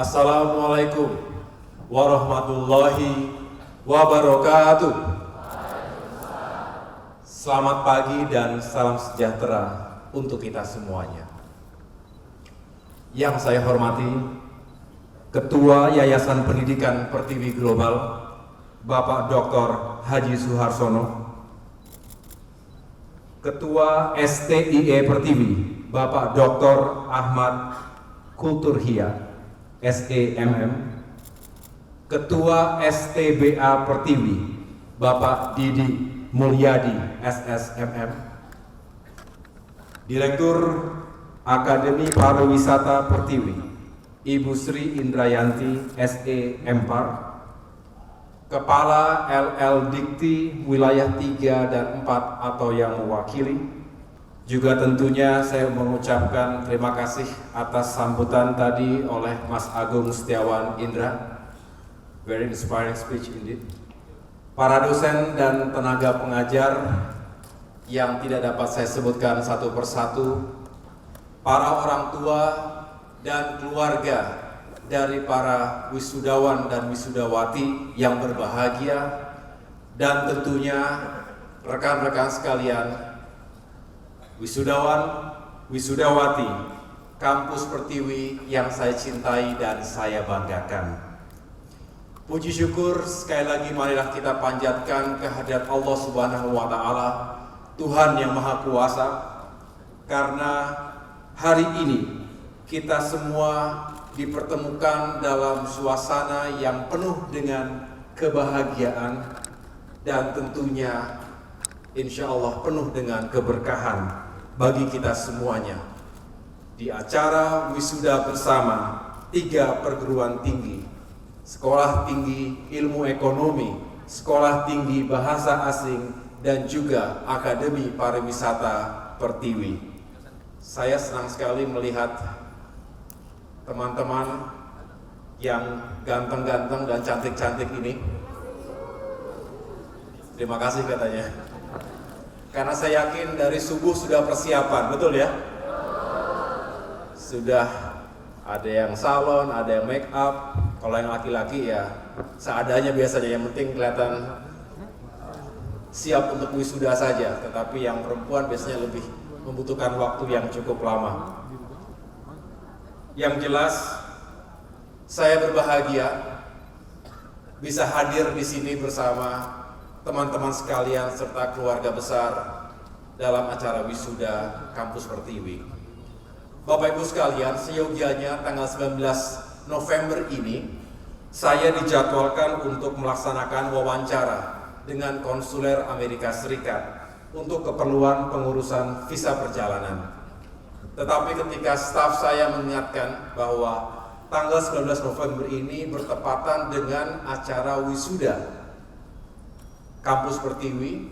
Assalamualaikum warahmatullahi wabarakatuh. Selamat pagi dan salam sejahtera untuk kita semuanya. Yang saya hormati Ketua Yayasan Pendidikan Pertiwi Global Bapak Dr. Haji Suharsono, Ketua STIE Pertiwi Bapak Dr. Ahmad Kulturhia SEMM, Ketua STBA Pertiwi Bapak Didi Mulyadi SSMM, Direktur Akademi Pariwisata Pertiwi Ibu Sri Indrayanti SE Empar, Kepala LL Dikti Wilayah 3 dan 4 atau yang mewakili. Juga tentunya saya mengucapkan terima kasih atas sambutan tadi oleh Mas Agung Setiawan Indra. Very inspiring speech indeed. Para dosen dan tenaga pengajar yang tidak dapat saya sebutkan satu persatu, para orang tua dan keluarga dari para wisudawan dan wisudawati yang berbahagia, dan tentunya rekan-rekan sekalian, wisudawan, wisudawati Kampus Pertiwi yang saya cintai dan saya banggakan. Puji syukur sekali lagi marilah kita panjatkan kehadirat Allah Subhanahu wa Ta'ala, Tuhan yang Maha Kuasa, karena hari ini kita semua dipertemukan dalam suasana yang penuh dengan kebahagiaan dan tentunya insya Allah penuh dengan keberkahan bagi kita semuanya. Di acara wisuda bersama 3 perguruan tinggi, Sekolah Tinggi Ilmu Ekonomi, Sekolah Tinggi Bahasa Asing, dan juga Akademi Pariwisata Pertiwi. Saya senang sekali melihat teman-teman yang ganteng-ganteng dan cantik-cantik ini. Terima kasih katanya. Karena saya yakin dari subuh sudah persiapan, betul ya? Sudah ada yang salon, ada yang make up. Kalau yang laki-laki ya seadanya biasanya, yang penting kelihatan siap untuk wisuda saja. Tetapi yang perempuan biasanya lebih membutuhkan waktu yang cukup lama. Yang jelas, saya berbahagia bisa hadir di sini bersama teman-teman sekalian serta keluarga besar dalam acara wisuda Kampus Pertiwi. Bapak Ibu sekalian, seyogianya tanggal 19 November ini saya dijadwalkan untuk melaksanakan wawancara dengan konsuler Amerika Serikat untuk keperluan pengurusan visa perjalanan. Tetapi ketika staf saya mengingatkan bahwa tanggal 19 November ini bertepatan dengan acara wisuda Kampus Pertiwi,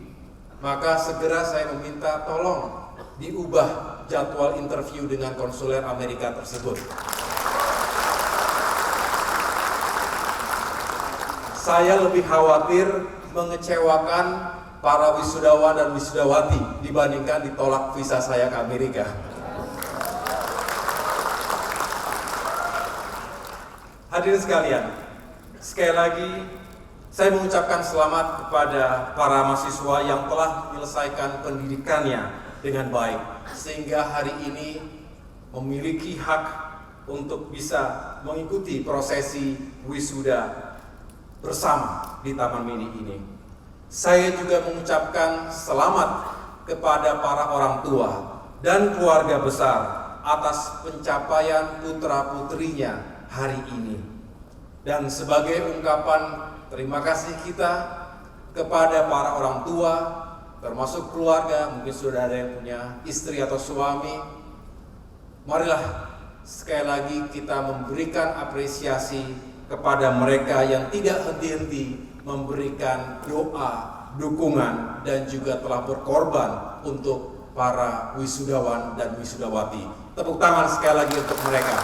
maka segera saya meminta tolong diubah jadwal interview dengan konsuler Amerika tersebut. Saya lebih khawatir mengecewakan para wisudawan dan wisudawati dibandingkan ditolak visa saya ke Amerika. Hadirin sekalian, sekali lagi saya mengucapkan selamat kepada para mahasiswa yang telah menyelesaikan pendidikannya dengan baik, sehingga hari ini memiliki hak untuk bisa mengikuti prosesi wisuda bersama di Taman Mini ini. Saya juga mengucapkan selamat kepada para orang tua dan keluarga besar atas pencapaian putra-putrinya hari ini. Dan sebagai ungkapan terima kasih kita kepada para orang tua, termasuk keluarga, mungkin sudah ada yang punya istri atau suami, marilah sekali lagi kita memberikan apresiasi kepada mereka yang tidak henti-henti memberikan doa, dukungan, dan juga telah berkorban untuk para wisudawan dan wisudawati. Tepuk tangan sekali lagi untuk mereka.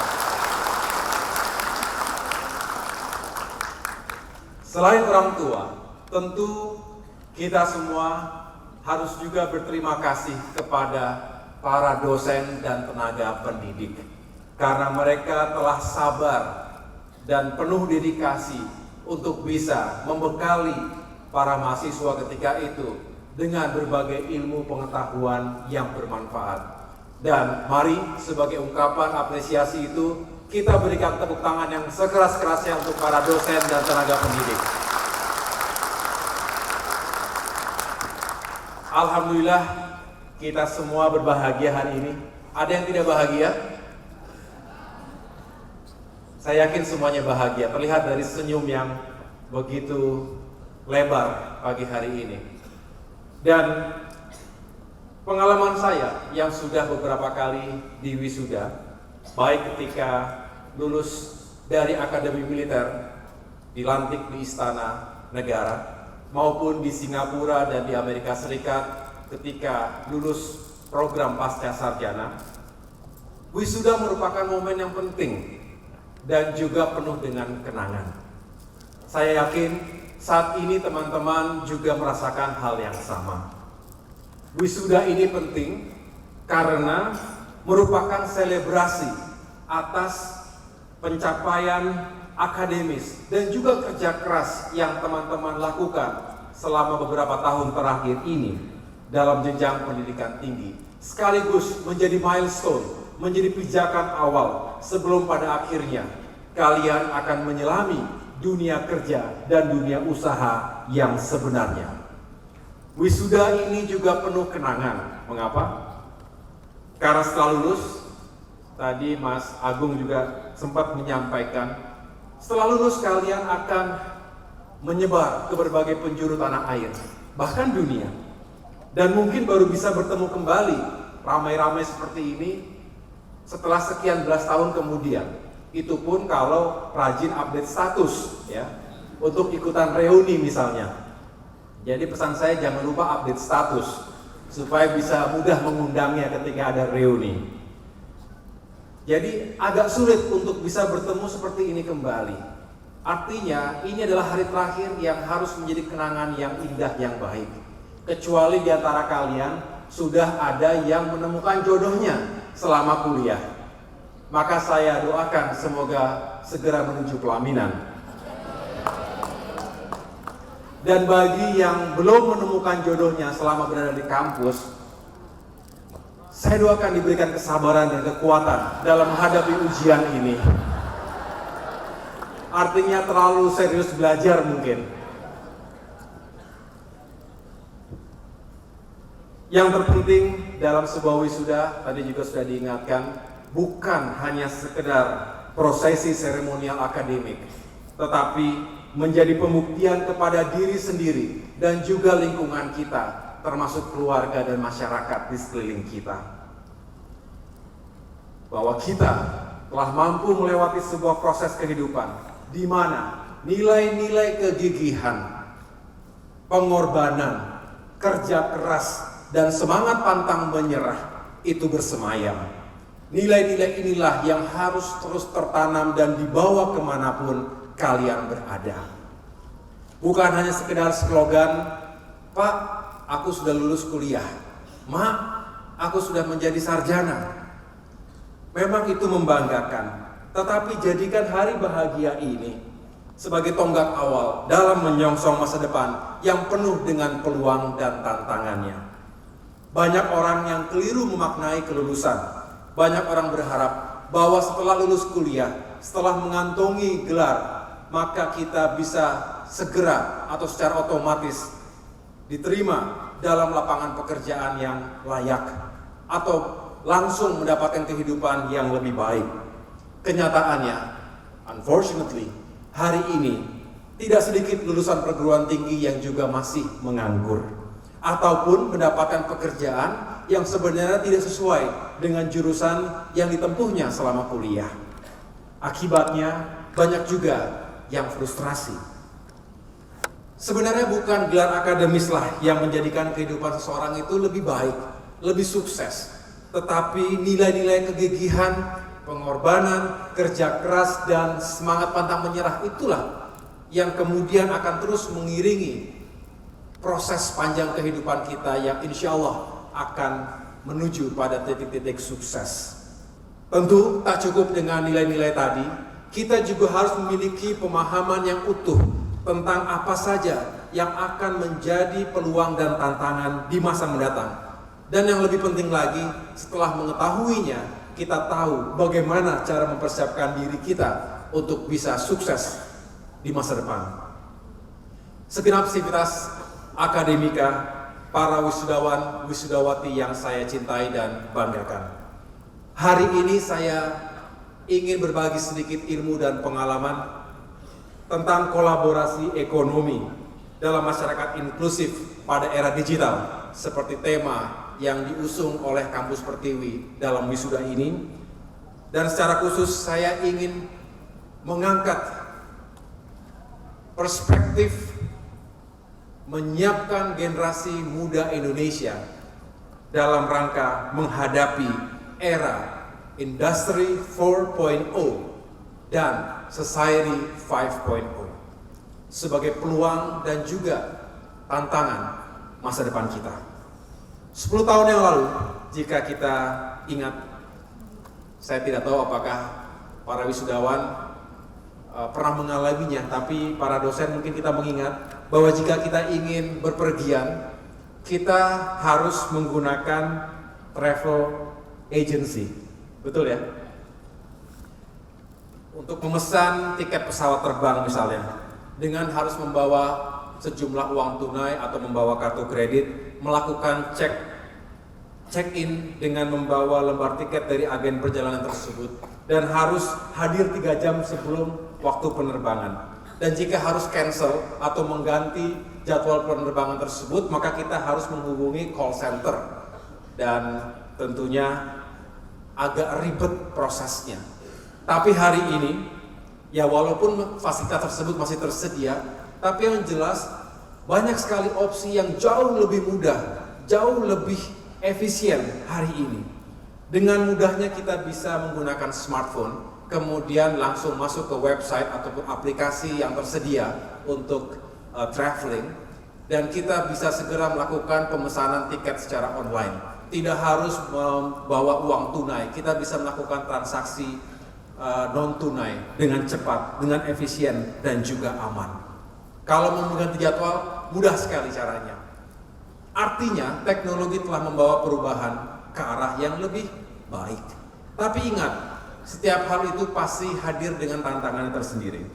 Selain orang tua, tentu kita semua harus juga berterima kasih kepada para dosen dan tenaga pendidik, karena mereka telah sabar dan penuh dedikasi untuk bisa membekali para mahasiswa ketika itu dengan berbagai ilmu pengetahuan yang bermanfaat. Dan mari sebagai ungkapan apresiasi itu kita berikan tepuk tangan yang sekeras-kerasnya untuk para dosen dan tenaga pendidik. Alhamdulillah kita semua berbahagia hari ini. Ada yang tidak bahagia? Saya yakin semuanya bahagia, terlihat dari senyum yang begitu lebar pagi hari ini. Dan pengalaman saya yang sudah beberapa kali di wisuda, baik ketika lulus dari Akademi Militer, dilantik di Istana Negara, maupun di Singapura dan di Amerika Serikat ketika lulus program pasca sarjana. Wisuda merupakan momen yang penting dan juga penuh dengan kenangan. Saya yakin saat ini teman-teman juga merasakan hal yang sama. Wisuda ini penting karena merupakan selebrasi atas pencapaian akademis dan juga kerja keras yang teman-teman lakukan selama beberapa tahun terakhir ini dalam jenjang pendidikan tinggi, sekaligus menjadi milestone, menjadi pijakan awal sebelum pada akhirnya kalian akan menyelami dunia kerja dan dunia usaha yang sebenarnya. Wisuda ini juga penuh kenangan. Mengapa? Karena setelah lulus, tadi Mas Agung juga sempat menyampaikan, setelah lulus kalian akan menyebar ke berbagai penjuru tanah air, bahkan dunia. Dan mungkin baru bisa bertemu kembali ramai-ramai seperti ini setelah sekian belas tahun kemudian. Itu pun kalau rajin update status ya, untuk ikutan reuni misalnya. Jadi pesan saya jangan lupa update status supaya bisa mudah mengundangnya ketika ada reuni. Jadi agak sulit untuk bisa bertemu seperti ini kembali. Artinya ini adalah hari terakhir yang harus menjadi kenangan yang indah, yang baik. Kecuali di antara kalian sudah ada yang menemukan jodohnya selama kuliah. Maka saya doakan semoga segera menuju pelaminan. Dan bagi yang belum menemukan jodohnya selama berada di kampus, saya doakan diberikan kesabaran dan kekuatan dalam menghadapi ujian ini. Artinya terlalu serius belajar mungkin. Yang terpenting dalam sebuah wisuda, tadi juga sudah diingatkan, bukan hanya sekedar prosesi seremonial akademik, tetapi menjadi pembuktian kepada diri sendiri dan juga lingkungan kita, termasuk keluarga dan masyarakat di sekeliling kita, bahwa kita telah mampu melewati sebuah proses kehidupan di mana nilai-nilai kegigihan, pengorbanan, kerja keras, dan semangat pantang menyerah itu bersemayam. Nilai-nilai inilah yang harus terus tertanam dan dibawa kemanapun kalian berada. Bukan hanya sekedar slogan, Pak, aku sudah lulus kuliah. Mak, aku sudah menjadi sarjana. Memang itu membanggakan, tetapi jadikan hari bahagia ini sebagai tonggak awal dalam menyongsong masa depan yang penuh dengan peluang dan tantangannya. Banyak orang yang keliru memaknai kelulusan. Banyak orang berharap bahwa setelah lulus kuliah, setelah mengantongi gelar, maka kita bisa segera atau secara otomatis diterima dalam lapangan pekerjaan yang layak atau langsung mendapatkan kehidupan yang lebih baik. Kenyataannya, unfortunately, hari ini tidak sedikit lulusan perguruan tinggi yang juga masih menganggur ataupun mendapatkan pekerjaan yang sebenarnya tidak sesuai dengan jurusan yang ditempuhnya selama kuliah. Akibatnya banyak juga yang frustrasi. Sebenarnya bukan gelar akademislah yang menjadikan kehidupan seseorang itu lebih baik, lebih sukses, tetapi nilai-nilai kegigihan, pengorbanan, kerja keras, dan semangat pantang menyerah itulah yang kemudian akan terus mengiringi proses panjang kehidupan kita yang insya Allah akan menuju pada titik-titik sukses. Tentu tak cukup dengan nilai-nilai tadi, kita juga harus memiliki pemahaman yang utuh tentang apa saja yang akan menjadi peluang dan tantangan di masa mendatang. Dan yang lebih penting lagi, setelah mengetahuinya, kita tahu bagaimana cara mempersiapkan diri kita untuk bisa sukses di masa depan. Segenap sivitas akademika, para wisudawan, wisudawati yang saya cintai dan banggakan. Hari ini saya ingin berbagi sedikit ilmu dan pengalaman tentang kolaborasi ekonomi dalam masyarakat inklusif pada era digital, seperti tema yang diusung oleh Kampus Pertiwi dalam wisuda ini. Dan secara khusus saya ingin mengangkat perspektif menyiapkan generasi muda Indonesia dalam rangka menghadapi era Industri 4.0 dan Society 5.0 sebagai peluang dan juga tantangan masa depan kita. 10 tahun yang lalu, jika kita ingat, saya tidak tahu apakah para wisudawan pernah mengalaminya, tapi para dosen mungkin kita mengingat bahwa jika kita ingin berpergian, kita harus menggunakan travel agency. Betul ya? Untuk memesan tiket pesawat terbang misalnya, dengan harus membawa sejumlah uang tunai atau membawa kartu kredit, melakukan check-in dengan membawa lembar tiket dari agen perjalanan tersebut, dan harus hadir 3 jam sebelum waktu penerbangan. Dan jika harus cancel atau mengganti jadwal penerbangan tersebut, maka kita harus menghubungi call center. Dan tentunya agak ribet prosesnya. Tapi hari ini, ya walaupun fasilitas tersebut masih tersedia, tapi yang jelas banyak sekali opsi yang jauh lebih mudah, jauh lebih efisien hari ini. Dengan mudahnya kita bisa menggunakan smartphone, kemudian langsung masuk ke website ataupun aplikasi yang tersedia untuk traveling, dan kita bisa segera melakukan pemesanan tiket secara online. Tidak harus membawa uang tunai, kita bisa melakukan transaksi non tunai dengan cepat, dengan efisien dan juga aman. Kalau mau mengganti jadwal, mudah sekali caranya. Artinya teknologi telah membawa perubahan ke arah yang lebih baik. Tapi ingat, setiap hal itu pasti hadir dengan tantangannya tersendiri.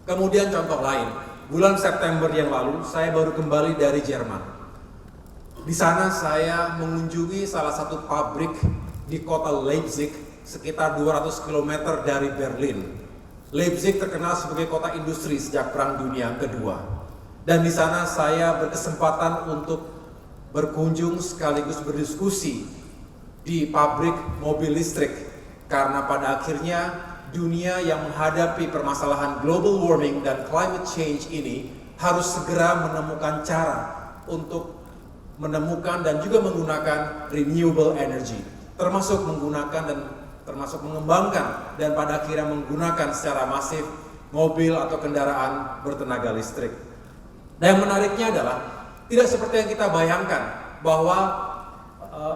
Kemudian contoh lain, bulan September yang lalu saya baru kembali dari Jerman. Di sana saya mengunjungi salah satu pabrik di kota Leipzig, sekitar 200 km dari Berlin. Leipzig terkenal sebagai kota industri sejak Perang Dunia Kedua. Dan di sana saya berkesempatan untuk berkunjung sekaligus berdiskusi di pabrik mobil listrik. Karena pada akhirnya dunia yang menghadapi permasalahan global warming dan climate change ini harus segera menemukan cara untuk menemukan dan juga menggunakan renewable energy, termasuk menggunakan dan termasuk mengembangkan dan pada akhirnya menggunakan secara masif mobil atau kendaraan bertenaga listrik. Dan yang menariknya adalah tidak seperti yang kita bayangkan bahwa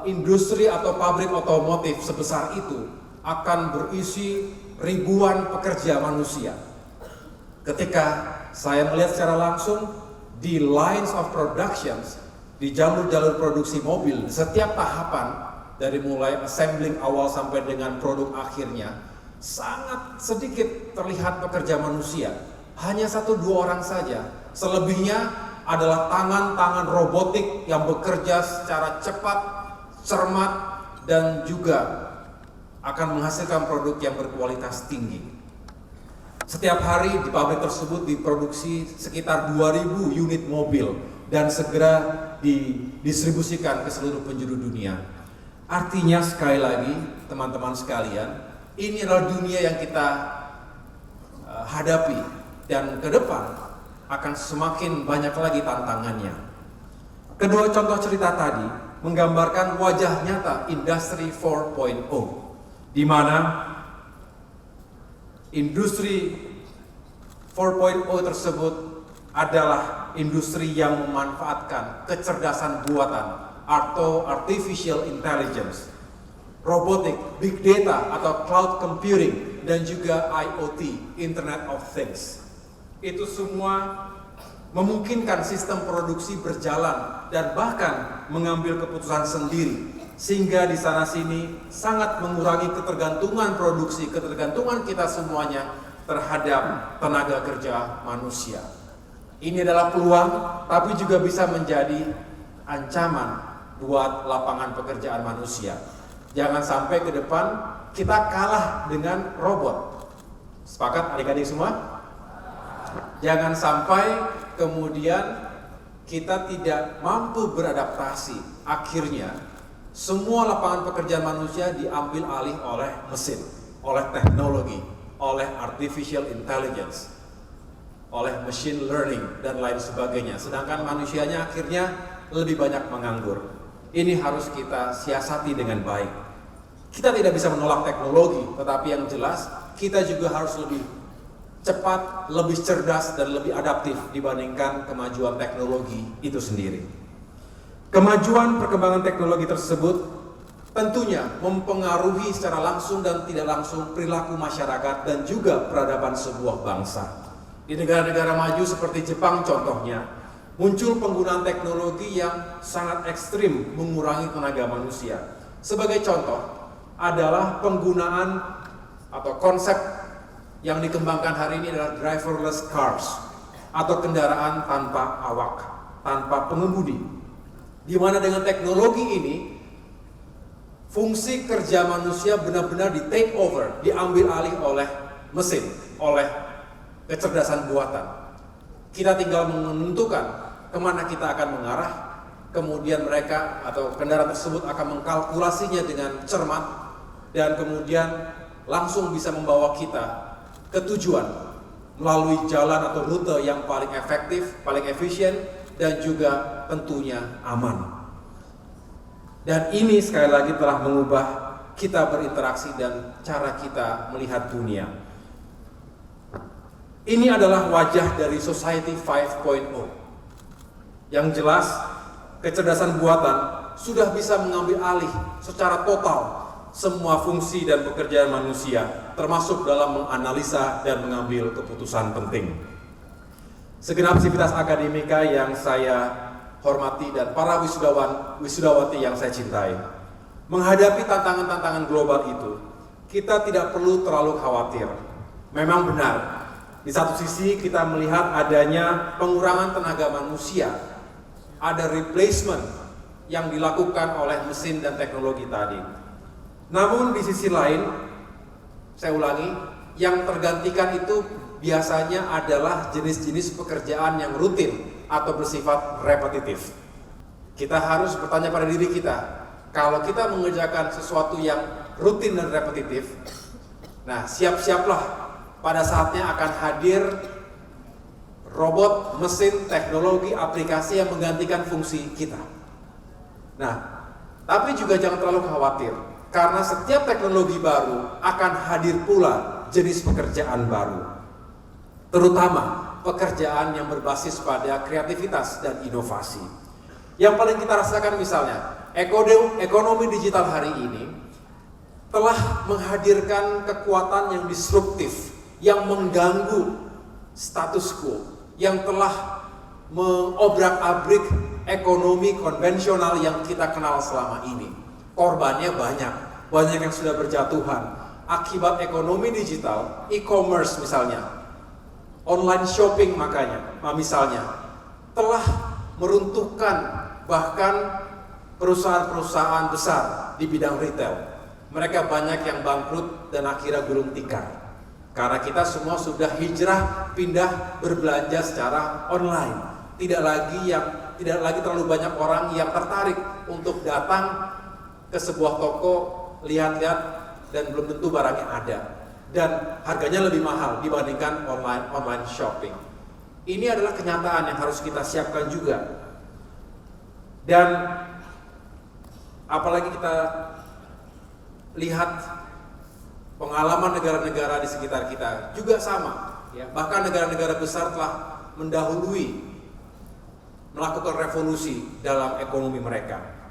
industri atau pabrik otomotif sebesar itu akan berisi ribuan pekerja manusia. Ketika saya melihat secara langsung di lines of productions, di jalur-jalur produksi mobil, setiap tahapan dari mulai assembling awal sampai dengan produk akhirnya sangat sedikit terlihat pekerja manusia, hanya 1-2 orang saja. Selebihnya adalah tangan-tangan robotik yang bekerja secara cepat, cermat, dan juga akan menghasilkan produk yang berkualitas tinggi. Setiap hari di pabrik tersebut diproduksi sekitar 2.000 unit mobil dan segera didistribusikan ke seluruh penjuru dunia. Artinya sekali lagi teman-teman sekalian, ini adalah dunia yang kita hadapi dan ke depan akan semakin banyak lagi tantangannya. Kedua contoh cerita tadi menggambarkan wajah nyata Industri 4.0, di mana industri 4.0 tersebut adalah industri yang memanfaatkan kecerdasan buatan atau artificial intelligence robotik, big data atau cloud computing, dan juga IoT, Internet of Things. Itu semua memungkinkan sistem produksi berjalan dan bahkan mengambil keputusan sendiri, sehingga di sana sini sangat mengurangi ketergantungan produksi, ketergantungan kita semuanya terhadap tenaga kerja manusia. Ini adalah peluang, tapi juga bisa menjadi ancaman buat lapangan pekerjaan manusia. Jangan sampai ke depan kita kalah dengan robot. Sepakat adik-adik semua? Jangan sampai kemudian kita tidak mampu beradaptasi. Akhirnya semua lapangan pekerjaan manusia diambil alih oleh mesin, oleh teknologi, oleh artificial intelligence, oleh machine learning dan lain sebagainya. Sedangkan manusianya akhirnya lebih banyak menganggur. Ini harus kita siasati dengan baik. Kita tidak bisa menolak teknologi, tetapi yang jelas kita juga harus lebih cepat, lebih cerdas, dan lebih adaptif dibandingkan kemajuan teknologi itu sendiri. Kemajuan perkembangan teknologi tersebut tentunya mempengaruhi secara langsung dan tidak langsung perilaku masyarakat dan juga peradaban sebuah bangsa. Di negara-negara maju seperti Jepang contohnya, muncul penggunaan teknologi yang sangat ekstrim mengurangi tenaga manusia. Sebagai contoh adalah penggunaan atau konsep yang dikembangkan hari ini adalah driverless cars atau kendaraan tanpa awak, tanpa pengemudi. Di mana dengan teknologi ini fungsi kerja manusia benar-benar di take over, diambil alih oleh mesin, oleh kecerdasan buatan. Kita tinggal menentukan kemana kita akan mengarah, kemudian mereka atau kendaraan tersebut akan mengkalkulasinya dengan cermat dan kemudian langsung bisa membawa kita ke tujuan melalui jalan atau rute yang paling efektif, paling efisien, dan juga tentunya aman. Dan ini sekali lagi telah mengubah kita berinteraksi dan cara kita melihat dunia. Ini adalah wajah dari Society 5.0. Yang jelas, kecerdasan buatan sudah bisa mengambil alih secara total semua fungsi dan pekerjaan manusia, termasuk dalam menganalisa dan mengambil keputusan penting. Segenap sivitas akademika yang saya hormati dan para wisudawati yang saya cintai, menghadapi tantangan-tantangan global itu, kita tidak perlu terlalu khawatir. Memang benar, di satu sisi kita melihat adanya pengurangan tenaga manusia, ada replacement yang dilakukan oleh mesin dan teknologi tadi. Namun di sisi lain, saya ulangi, yang tergantikan itu biasanya adalah jenis-jenis pekerjaan yang rutin atau bersifat repetitif. Kita harus bertanya pada diri kita, kalau kita mengerjakan sesuatu yang rutin dan repetitif, nah siap-siaplah pada saatnya akan hadir robot, mesin, teknologi, aplikasi yang menggantikan fungsi kita. Nah, tapi juga jangan terlalu khawatir, karena setiap teknologi baru akan hadir pula jenis pekerjaan baru, terutama pekerjaan yang berbasis pada kreativitas dan inovasi. Yang paling kita rasakan misalnya, ekonomi digital hari ini telah menghadirkan kekuatan yang disruptif, yang mengganggu status quo, yang telah mengobrak-abrik ekonomi konvensional yang kita kenal selama ini. Korbannya banyak yang sudah berjatuhan akibat ekonomi digital, e-commerce misalnya, online shopping misalnya, telah meruntuhkan bahkan perusahaan-perusahaan besar di bidang retail. Mereka banyak yang bangkrut dan akhirnya gulung tikar. Karena kita semua sudah hijrah pindah berbelanja secara online. Tidak lagi terlalu banyak orang yang tertarik untuk datang ke sebuah toko, lihat-lihat dan belum tentu barangnya ada. Dan harganya lebih mahal dibandingkan online shopping. Ini adalah kenyataan yang harus kita siapkan juga. Dan apalagi kita lihat pengalaman negara-negara di sekitar kita juga sama, ya. Bahkan negara-negara besar telah mendahului melakukan revolusi dalam ekonomi mereka.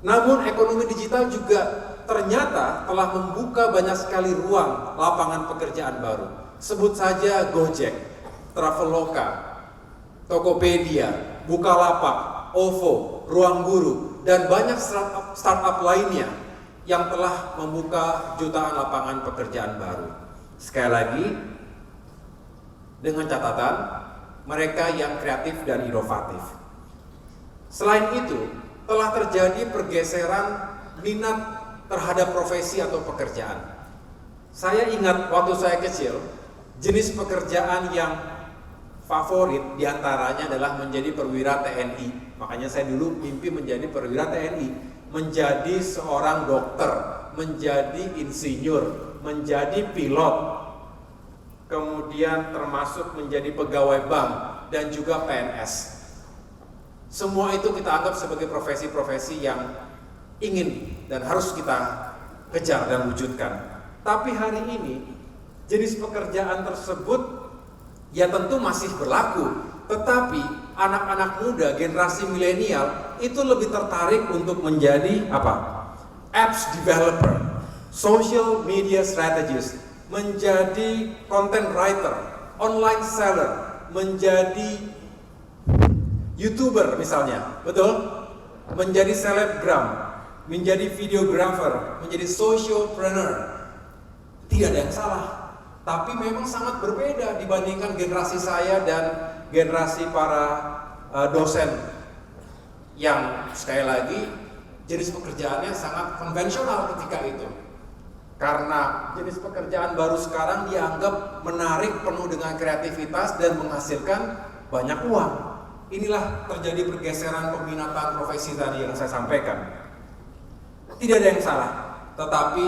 Namun ekonomi digital juga ternyata telah membuka banyak sekali ruang lapangan pekerjaan baru. Sebut saja Gojek, Traveloka, Tokopedia, Bukalapak, OVO, Ruang Guru, dan banyak startup lainnya yang telah membuka jutaan lapangan pekerjaan baru. Sekali lagi, dengan catatan mereka yang kreatif dan inovatif. Selain itu, telah terjadi pergeseran minat terhadap profesi atau pekerjaan. Saya ingat waktu saya kecil, jenis pekerjaan yang favorit diantaranya adalah menjadi perwira TNI. Makanya saya dulu mimpi menjadi perwira TNI, menjadi seorang dokter, menjadi insinyur, menjadi pilot, kemudian termasuk menjadi pegawai bank dan juga PNS. Semua itu kita anggap sebagai profesi-profesi yang ingin dan harus kita kejar dan wujudkan. Tapi hari ini jenis pekerjaan tersebut ya tentu masih berlaku, tetapi anak-anak muda generasi milenial itu lebih tertarik untuk menjadi apps developer, social media strategist, menjadi content writer, online seller, menjadi YouTuber misalnya, betul? Menjadi selebgram, menjadi videographer, menjadi socialpreneur. Tidak ada yang salah, tapi memang sangat berbeda dibandingkan generasi saya dan generasi para dosen yang sekali lagi jenis pekerjaannya sangat konvensional ketika itu. Karena jenis pekerjaan baru sekarang dianggap menarik, penuh dengan kreativitas dan menghasilkan banyak uang. Inilah terjadi pergeseran peminatan profesi tadi yang saya sampaikan. Tidak ada yang salah, tetapi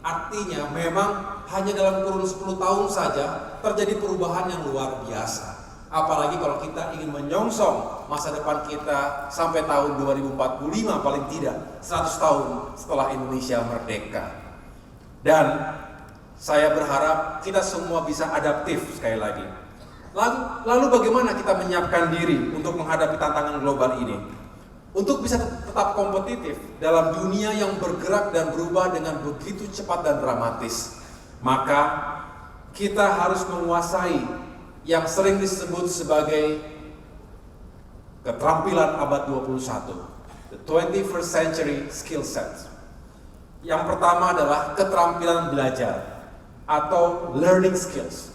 artinya memang hanya dalam kurun 10 tahun saja terjadi perubahan yang luar biasa. Apalagi kalau kita ingin menyongsong masa depan kita sampai tahun 2045 paling tidak 100 tahun setelah Indonesia merdeka. Dan saya berharap kita semua bisa adaptif sekali lagi. Lalu bagaimana kita menyiapkan diri untuk menghadapi tantangan global ini? Untuk bisa tetap kompetitif dalam dunia yang bergerak dan berubah dengan begitu cepat dan dramatis, maka kita harus menguasai yang sering disebut sebagai keterampilan abad 21, the 21st century skill set. Yang pertama adalah keterampilan belajar atau learning skills.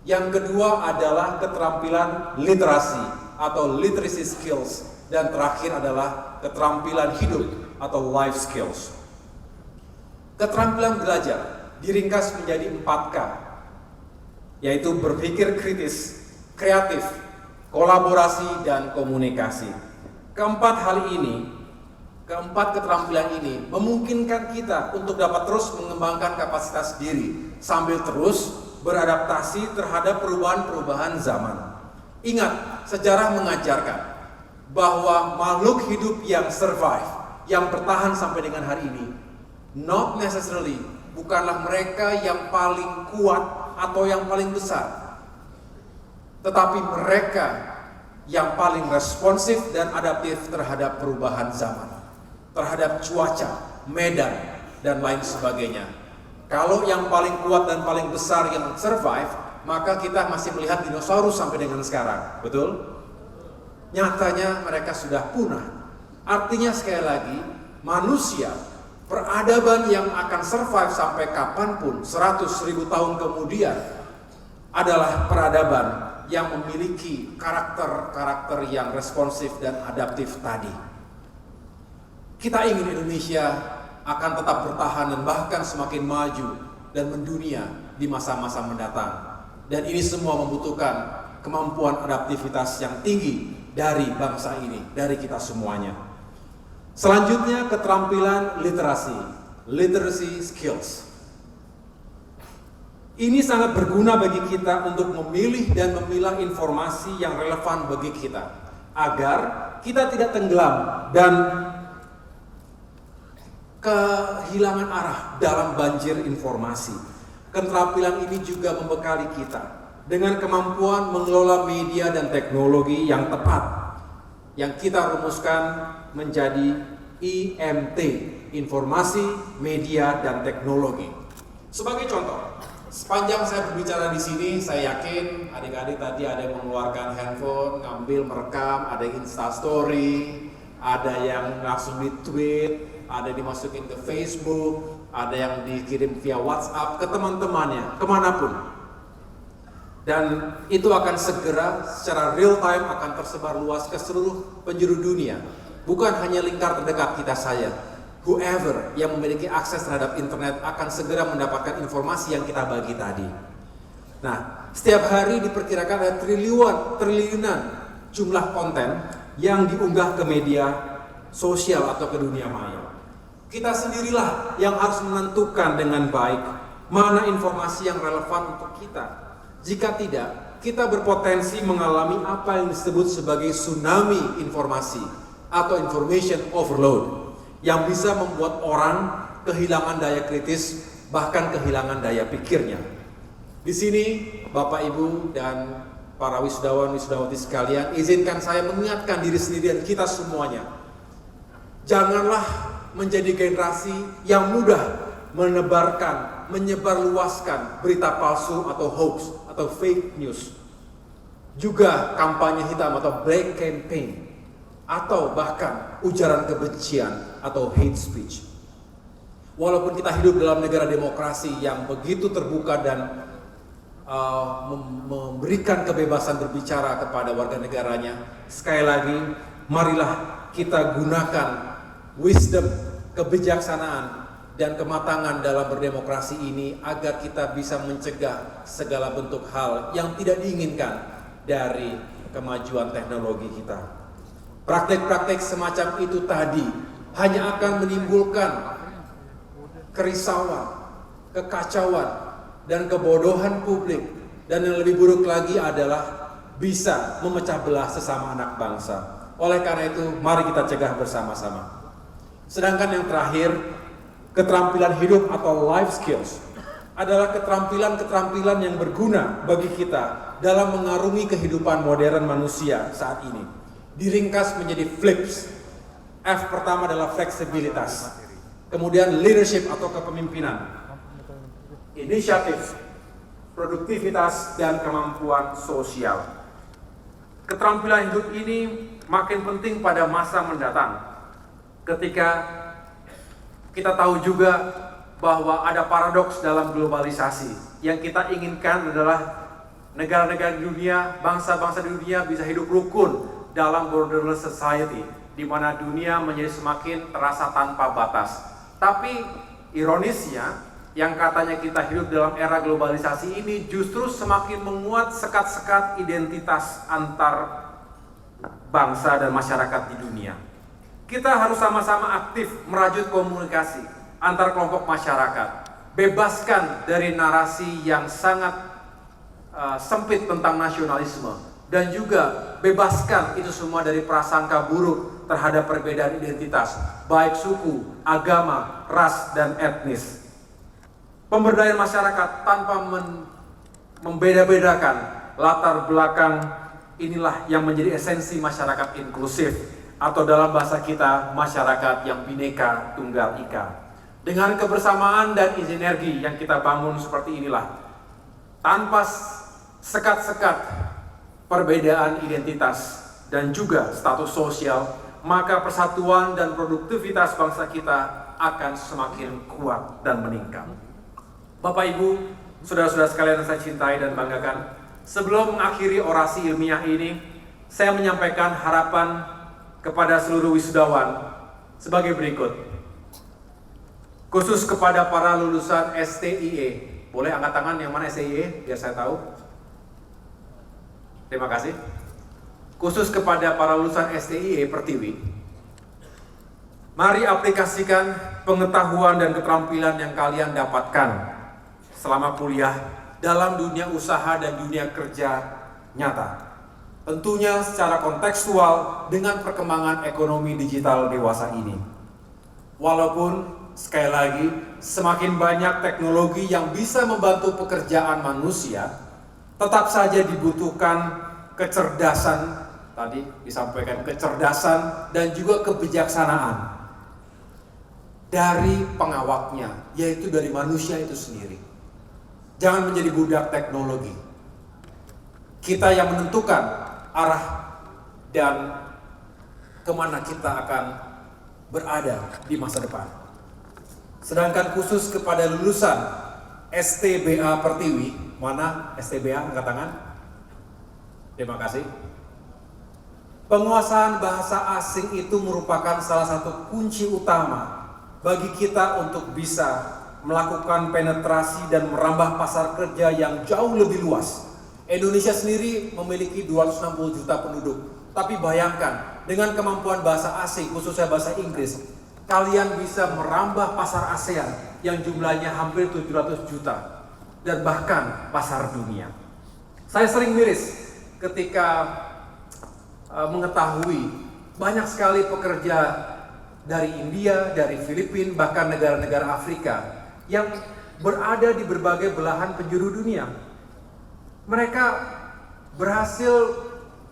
Yang kedua adalah keterampilan literasi atau literacy skills. Dan terakhir adalah keterampilan hidup atau life skills. Keterampilan belajar diringkas menjadi 4K, yaitu berpikir kritis, kreatif, kolaborasi, dan komunikasi. Keempat keterampilan ini memungkinkan kita untuk dapat terus mengembangkan kapasitas diri sambil terus beradaptasi terhadap perubahan-perubahan zaman. Ingat, sejarah mengajarkan bahwa makhluk hidup yang survive, yang bertahan sampai dengan hari ini, not necessarily bukanlah mereka yang paling kuat atau yang paling besar, tetapi mereka yang paling responsif dan adaptif terhadap perubahan zaman, terhadap cuaca, medan, dan lain sebagainya. Kalau yang paling kuat dan paling besar yang survive, maka kita masih melihat dinosaurus sampai dengan sekarang, betul? Nyatanya mereka sudah punah. Artinya sekali lagi, manusia, peradaban yang akan survive sampai kapanpun, 100.000 tahun kemudian, adalah peradaban yang memiliki karakter-karakter yang responsif dan adaptif tadi. Kita ingin Indonesia akan tetap bertahan dan bahkan semakin maju dan mendunia di masa-masa mendatang. Dan ini semua membutuhkan kemampuan adaptivitas yang tinggi dari bangsa ini, dari kita semuanya. Selanjutnya keterampilan literasi, literacy skills. Ini sangat berguna bagi kita untuk memilih dan memilah informasi yang relevan bagi kita, agar kita tidak tenggelam dan kehilangan arah dalam banjir informasi. Keterampilan ini juga membekali kita dengan kemampuan mengelola media dan teknologi yang tepat, yang kita rumuskan menjadi IMT, Informasi, Media, dan Teknologi. Sebagai contoh, sepanjang saya berbicara di sini, saya yakin adik-adik tadi ada yang mengeluarkan handphone, ngambil, merekam, ada yang Instastory, ada yang langsung di-tweet, ada yang dimasukin ke Facebook, ada yang dikirim via WhatsApp ke teman-temannya, kemanapun. Dan itu akan segera secara real time akan tersebar luas ke seluruh penjuru dunia. Bukan hanya lingkar terdekat kita saja. Whoever yang memiliki akses terhadap internet akan segera mendapatkan informasi yang kita bagi tadi. Nah, setiap hari diperkirakan ada triliunan jumlah konten yang diunggah ke media sosial atau ke dunia maya. Kita sendirilah yang harus menentukan dengan baik mana informasi yang relevan untuk kita. Jika tidak, kita berpotensi mengalami apa yang disebut sebagai tsunami informasi atau information overload yang bisa membuat orang kehilangan daya kritis, bahkan kehilangan daya pikirnya. Di sini, Bapak, Ibu, dan para wisudawan-wisudawati sekalian, izinkan saya mengingatkan diri sendiri dan kita semuanya. Janganlah menjadi generasi yang mudah menyebarluaskan berita palsu atau hoax atau fake news, juga kampanye hitam atau black campaign, atau bahkan ujaran kebencian atau hate speech. Walaupun kita hidup dalam negara demokrasi yang begitu terbuka dan memberikan kebebasan berbicara kepada warga negaranya, sekali lagi, marilah kita gunakan wisdom, kebijaksanaan, dan kematangan dalam berdemokrasi ini agar kita bisa mencegah segala bentuk hal yang tidak diinginkan dari kemajuan teknologi kita. Praktek-praktek semacam itu tadi hanya akan menimbulkan kerisauan, kekacauan, dan kebodohan publik, dan yang lebih buruk lagi adalah bisa memecah belah sesama anak bangsa. Oleh karena itu, mari kita cegah bersama-sama. Sedangkan yang terakhir, keterampilan hidup atau life skills adalah keterampilan-keterampilan yang berguna bagi kita dalam mengarungi kehidupan modern manusia saat ini. Diringkas menjadi FLIPS. F pertama adalah fleksibilitas, kemudian leadership atau kepemimpinan, inisiatif, produktivitas, dan kemampuan sosial. Keterampilan hidup ini makin penting pada masa mendatang, ketika kita tahu juga bahwa ada paradoks dalam globalisasi. Yang kita inginkan adalah negara-negara di dunia, bangsa-bangsa di dunia bisa hidup rukun dalam borderless society, di mana dunia menjadi semakin terasa tanpa batas. Tapi ironisnya, yang katanya kita hidup dalam era globalisasi ini justru semakin menguat sekat-sekat identitas antar bangsa dan masyarakat di dunia. Kita harus sama-sama aktif merajut komunikasi antar kelompok masyarakat. Bebaskan dari narasi yang sangat sempit tentang nasionalisme. Dan juga bebaskan itu semua dari prasangka buruk terhadap perbedaan identitas, baik suku, agama, ras, dan etnis. Pemberdayaan masyarakat tanpa membeda-bedakan latar belakang, inilah yang menjadi esensi masyarakat inklusif, atau dalam bahasa kita, masyarakat yang Bhinneka Tunggal Ika. Dengan kebersamaan dan sinergi yang kita bangun seperti inilah, tanpa sekat-sekat perbedaan identitas dan juga status sosial, maka persatuan dan produktivitas bangsa kita akan semakin kuat dan meningkat. Bapak, Ibu, saudara-saudara sekalian yang saya cintai dan banggakan, sebelum mengakhiri orasi ilmiah ini, saya menyampaikan harapan kepada seluruh wisudawan sebagai berikut. Khusus kepada para lulusan STIE. Boleh angkat tangan yang mana STIE biar saya tahu. Terima kasih. Khusus kepada para lulusan STIE Pertiwi. Mari aplikasikan pengetahuan dan keterampilan yang kalian dapatkan selama kuliah dalam dunia usaha dan dunia kerja nyata. Tentunya secara kontekstual dengan perkembangan ekonomi digital dewasa ini. Walaupun sekali lagi semakin banyak teknologi yang bisa membantu pekerjaan manusia, tetap saja dibutuhkan kecerdasan, tadi disampaikan kecerdasan dan juga kebijaksanaan dari pengawaknya, yaitu dari manusia itu sendiri. Jangan menjadi budak teknologi. Kita yang menentukan arah dan kemana kita akan berada di masa depan. Sedangkan khusus kepada lulusan STBA Pertiwi, mana STBA, angkat tangan? Terima kasih. Penguasaan bahasa asing itu merupakan salah satu kunci utama bagi kita untuk bisa melakukan penetrasi dan merambah pasar kerja yang jauh lebih luas. Indonesia sendiri memiliki 260 juta penduduk. Tapi bayangkan, dengan kemampuan bahasa asing, khususnya bahasa Inggris, kalian bisa merambah pasar ASEAN yang jumlahnya hampir 700 juta. Dan bahkan pasar dunia. Saya sering miris ketika mengetahui banyak sekali pekerja dari India, dari Filipina, bahkan negara-negara Afrika yang berada di berbagai belahan penjuru dunia. Mereka berhasil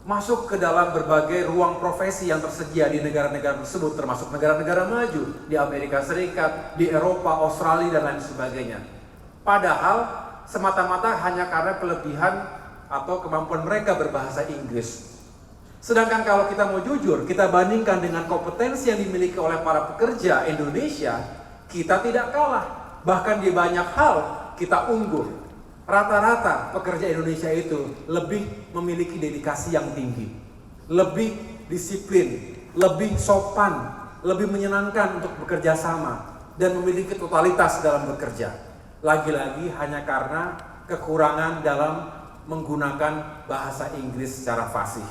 masuk ke dalam berbagai ruang profesi yang tersedia di negara-negara tersebut, termasuk negara-negara maju di Amerika Serikat, di Eropa, Australia, dan lain sebagainya. Padahal semata-mata hanya karena kelebihan atau kemampuan mereka berbahasa Inggris. Sedangkan kalau kita mau jujur, kita bandingkan dengan kompetensi yang dimiliki oleh para pekerja Indonesia, kita tidak kalah. Bahkan di banyak hal kita unggul. Rata-rata pekerja Indonesia itu lebih memiliki dedikasi yang tinggi, lebih disiplin, lebih sopan, lebih menyenangkan untuk bekerja sama, dan memiliki totalitas dalam bekerja. Lagi-lagi hanya karena kekurangan dalam menggunakan bahasa Inggris secara fasih.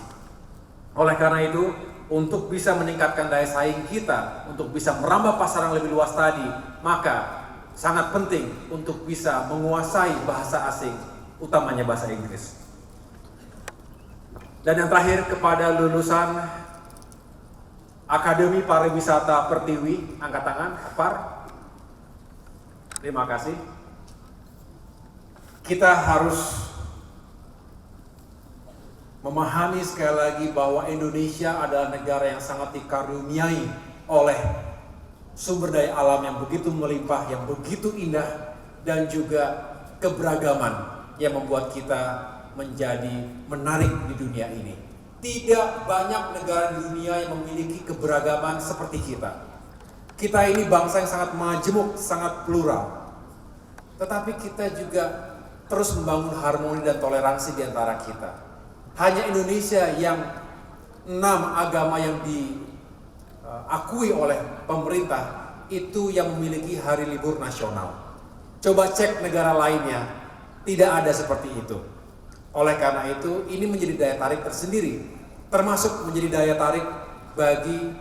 Oleh karena itu, untuk bisa meningkatkan daya saing kita, untuk bisa merambah pasar yang lebih luas tadi, maka sangat penting untuk bisa menguasai bahasa asing, utamanya bahasa Inggris. Dan yang terakhir, kepada lulusan Akademi Pariwisata Pertiwi, angkat tangan, PAR. Terima kasih. Kita harus memahami sekali lagi bahwa Indonesia adalah negara yang sangat dikaruniai oleh sumber daya alam yang begitu melimpah, yang begitu indah, dan juga keberagaman yang membuat kita menjadi menarik di dunia ini. Tidak banyak negara di dunia yang memiliki keberagaman seperti kita. Kita ini bangsa yang sangat majemuk, sangat plural. Tetapi kita juga terus membangun harmoni dan toleransi di antara kita. Hanya Indonesia yang 6 agama yang diakui oleh pemerintah itu yang memiliki hari libur nasional. Coba cek negara lainnya, tidak ada seperti itu. Oleh karena itu, ini menjadi daya tarik tersendiri, termasuk menjadi daya tarik bagi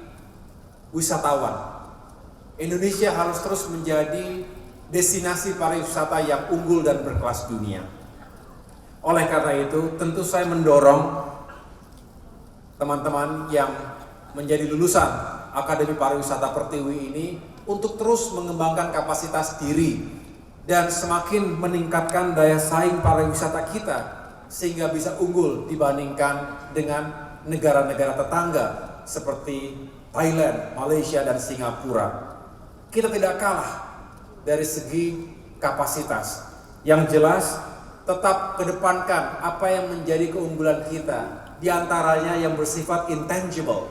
wisatawan. Indonesia harus terus menjadi destinasi pariwisata yang unggul dan berkelas dunia. Oleh karena itu, tentu saya mendorong teman-teman yang menjadi lulusan Akademi Pariwisata Pertiwi ini untuk terus mengembangkan kapasitas diri dan semakin meningkatkan daya saing pariwisata kita sehingga bisa unggul dibandingkan dengan negara-negara tetangga seperti Thailand, Malaysia, dan Singapura. Kita tidak kalah dari segi kapasitas. Yang jelas tetap kedepankan apa yang menjadi keunggulan kita, di antaranya yang bersifat intangible,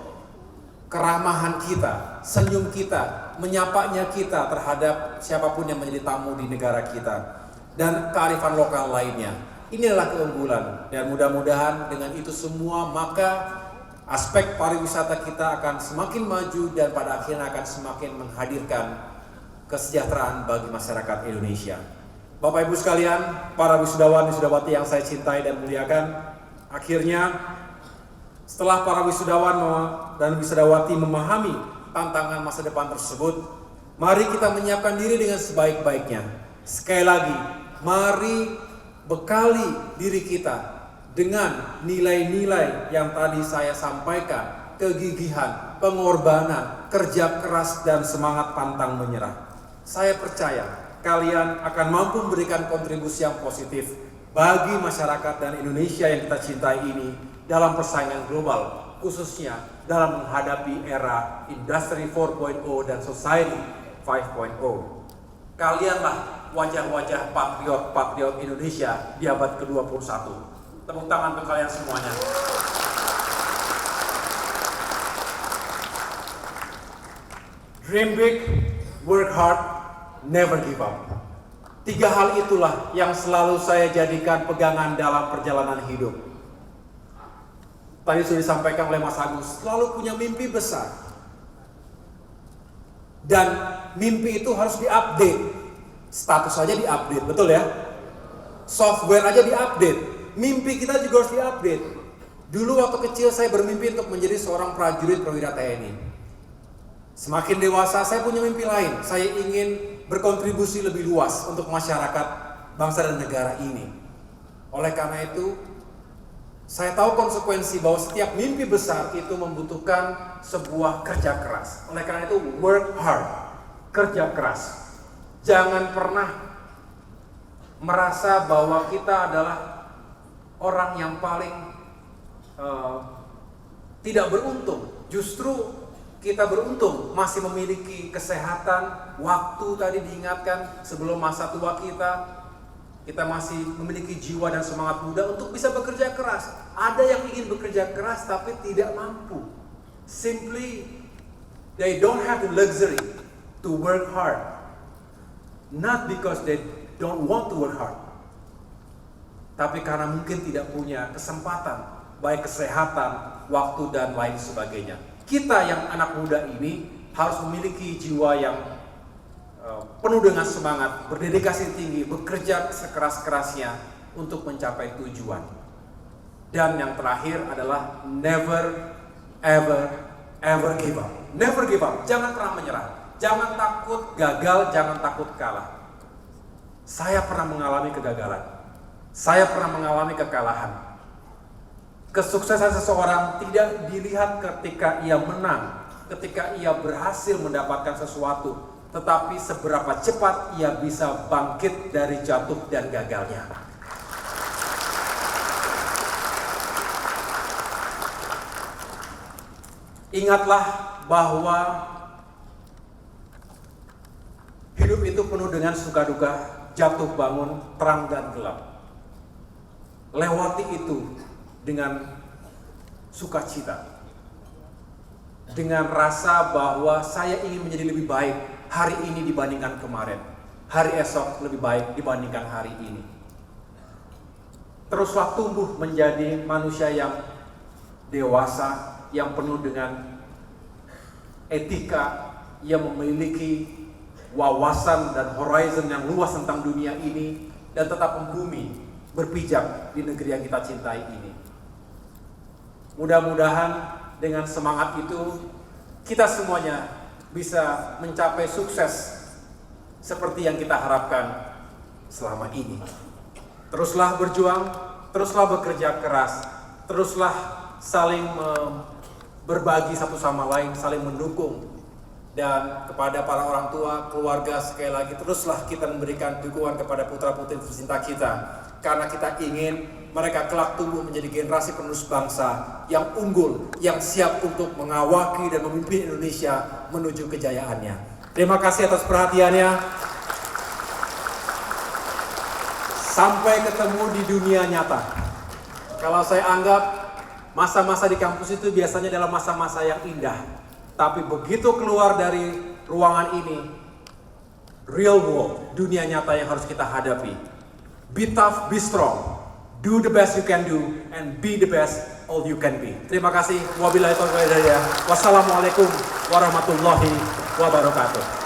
keramahan kita, senyum kita, menyapanya kita terhadap siapapun yang menjadi tamu di negara kita, dan kearifan lokal lainnya. Inilah keunggulan, dan mudah-mudahan dengan itu semua maka aspek pariwisata kita akan semakin maju dan pada akhirnya akan semakin menghadirkan kesejahteraan bagi masyarakat Indonesia. Bapak Ibu sekalian, para wisudawan wisudawati yang saya cintai dan muliakan, akhirnya setelah para wisudawan dan wisudawati memahami tantangan masa depan tersebut, mari kita menyiapkan diri dengan sebaik-baiknya. Sekali lagi, mari bekali diri kita dengan nilai-nilai yang tadi saya sampaikan, kegigihan, pengorbanan, kerja keras, dan semangat pantang menyerah. Saya percaya kalian akan mampu memberikan kontribusi yang positif bagi masyarakat dan Indonesia yang kita cintai ini dalam persaingan global, khususnya dalam menghadapi era Industri 4.0 dan Society 5.0. Kalianlah wajah-wajah patriot-patriot Indonesia di abad ke-21. Tepuk tangan untuk kalian semuanya. Dream big, work hard, never give up. 3 hal itulah yang selalu saya jadikan pegangan dalam perjalanan hidup. Tadi sudah disampaikan oleh Mas Agus, selalu punya mimpi besar. Dan mimpi itu harus diupdate. Status saja diupdate, betul ya? Software aja diupdate. Mimpi kita juga harus diupdate. Dulu waktu kecil saya bermimpi untuk menjadi seorang prajurit perwira TNI. Semakin dewasa saya punya mimpi lain. Saya ingin berkontribusi lebih luas untuk masyarakat, bangsa dan negara ini. Oleh karena itu, saya tahu konsekuensi bahwa setiap mimpi besar itu membutuhkan sebuah kerja keras. Oleh karena itu, work hard, kerja keras. Jangan pernah merasa bahwa kita adalah orang yang paling tidak beruntung. Justru kita beruntung masih memiliki kesehatan, waktu tadi diingatkan sebelum masa tua kita masih memiliki jiwa dan semangat muda untuk bisa bekerja keras. Ada yang ingin bekerja keras tapi tidak mampu. Simply they don't have the luxury to work hard. Not because they don't want to work hard, tapi karena mungkin tidak punya kesempatan, baik kesehatan, waktu dan lain sebagainya. Kita yang anak muda ini harus memiliki jiwa yang penuh dengan semangat, berdedikasi tinggi, bekerja sekeras-kerasnya untuk mencapai tujuan. Dan yang terakhir adalah never, ever give up. Never give up, jangan pernah menyerah. Jangan takut gagal, jangan takut kalah. Saya pernah mengalami kegagalan. Saya pernah mengalami kekalahan. Kesuksesan seseorang tidak dilihat ketika ia menang, ketika ia berhasil mendapatkan sesuatu, tetapi seberapa cepat ia bisa bangkit dari jatuh dan gagalnya. Ingatlah bahwa hidup itu penuh dengan suka duka, jatuh bangun, terang dan gelap. Lewati itu dengan sukacita, dengan rasa bahwa saya ingin menjadi lebih baik hari ini dibandingkan kemarin, hari esok lebih baik dibandingkan hari ini. Teruslah tumbuh menjadi manusia yang dewasa, yang penuh dengan etika, yang memiliki wawasan dan horizon yang luas tentang dunia ini, dan tetap membumi, berpijak di negeri yang kita cintai ini. Mudah-mudahan dengan semangat itu kita semuanya bisa mencapai sukses seperti yang kita harapkan selama ini. Teruslah berjuang, teruslah bekerja keras, teruslah saling berbagi satu sama lain, saling mendukung. Dan kepada para orang tua, keluarga, sekali lagi teruslah kita memberikan dukungan kepada putra-putri tercinta kita, karena kita ingin mereka kelak tumbuh menjadi generasi penerus bangsa yang unggul, yang siap untuk mengawaki dan memimpin Indonesia menuju kejayaannya. Terima kasih atas perhatiannya. Sampai ketemu di dunia nyata. Kalau saya anggap masa-masa di kampus itu biasanya adalah masa-masa yang indah. Tapi begitu keluar dari ruangan ini, real world, dunia nyata yang harus kita hadapi. Be tough, be strong. Do the best you can do and be the best all you can be. Terima kasih. Wabillahi taufiq wal hidayah. Wassalamualaikum warahmatullahi wabarakatuh.